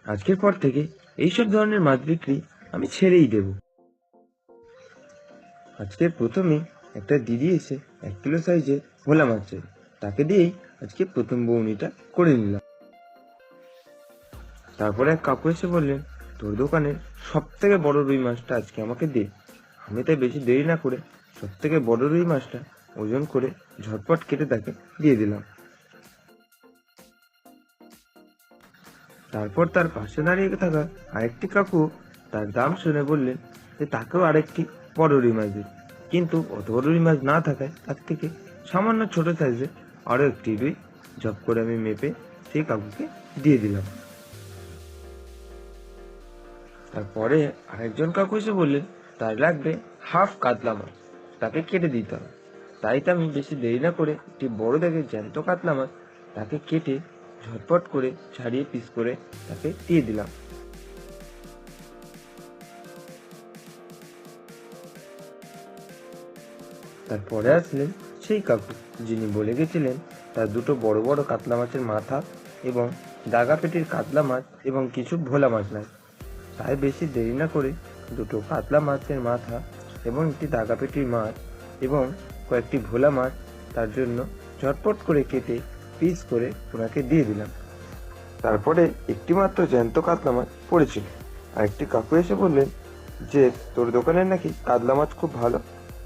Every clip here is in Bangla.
আজকের পর থেকে এইসব ধরনের মাছ বিক্রি আমি ছেড়েই দেব। আজকের প্রথমে একটা দিদি এসে 1 কিলো সাইজের ভোলা মাছ চাই, তাকে দিয়েই আজকে প্রথম বউনিটা করে নিলাম। তারপরে এক কাকু এসে বললেন, তোর দোকানের সব থেকে বড় রুই মাছটা আজকে আমাকে দে। আমি তাই বেশি দেরি না করে সব থেকে বড় রুই মাছটা ওজন করে ঝটপট কেটে তাকে দিয়ে দিলাম। তারপর তার পাশে দাঁড়িয়ে থাকা আরেকটি কাকু তার দাম শুনে বললেন যে তাকেও আরেকটি বড় রুই মাছ দিন, কিন্তু অত বড় রুই মাছ না থাকায় তার থেকে সামান্য ছোট সাইজের আরও একটি রুই ঝপ করে আমি মেপে সেই কাকুকে দিয়ে দিলাম। তারপরে আরেকজন কাকু এসে বললেন তার লাগবে হাফ কাতলা মাছ, তাকে কেটে দিতে হবে। তাই তো আমি বেশি দেরি না করে একটি বড় দেখে জ্যান্ত কাতলা মাছ তাকে কেটে ঝটপট করে ছাড়িয়ে পিস করে তাকে দিয়ে দিলাম। তারপরে আসলেন সেই কাকু যিনি বলে গেছিলেন তার দুটো বড় বড় কাতলা মাছের মাথা এবং দাগা পেটির কাতলা মাছ এবং কিছু ভোলা মাছ নাই। তাই বেশি দেরি না করে দুটো কাতলা মাছের মাথা এবং একটি দাগা পেটির মাছ এবং কয়েকটি ভোলা মাছ তার জন্য ঝটপট করে কেটে পিস করে ওনাকে দিয়ে দিলাম। তারপরে একটি মাত্র জ্যান্ত কাতলা মাছ পড়েছিল, আর একটি কাকু এসে বললেন যে তোর দোকানের নাকি কাতলা মাছ খুব ভালো,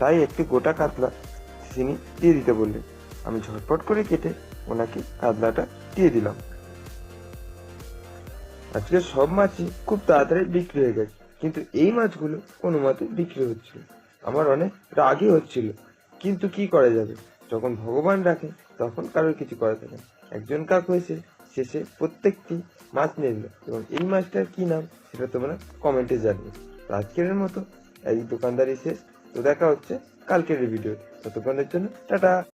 তাই একটি গোটা কাতলা তিনি দিয়ে দিতে বললেন। আমি ঝটপট করে কেটে ওনাকে কাতলাটা দিয়ে দিলাম। আজকে সব মাছই খুব তাড়াতাড়ি বিক্রি হয়ে গেছে, কিন্তু এই মাছগুলো কোনো মতে বিক্রি হচ্ছিল। আমার অনেক রাগই হচ্ছিল, কিন্তু কি করা যাবে, যখন ভগবান রাখে তখন কারোর কিছু করা থাকে না। একজন কাকু এসে শেষে প্রত্যেকটি মাছ নিয়ে নিল, এবং এই মাছটার কি নাম সেটা তোমরা কমেন্টে জানিও। তো আজকের মতো এই দোকানদারি শেষ। তো দেখা হচ্ছে কালকের ভিডিও। ততক্ষণের জন্য টাটা।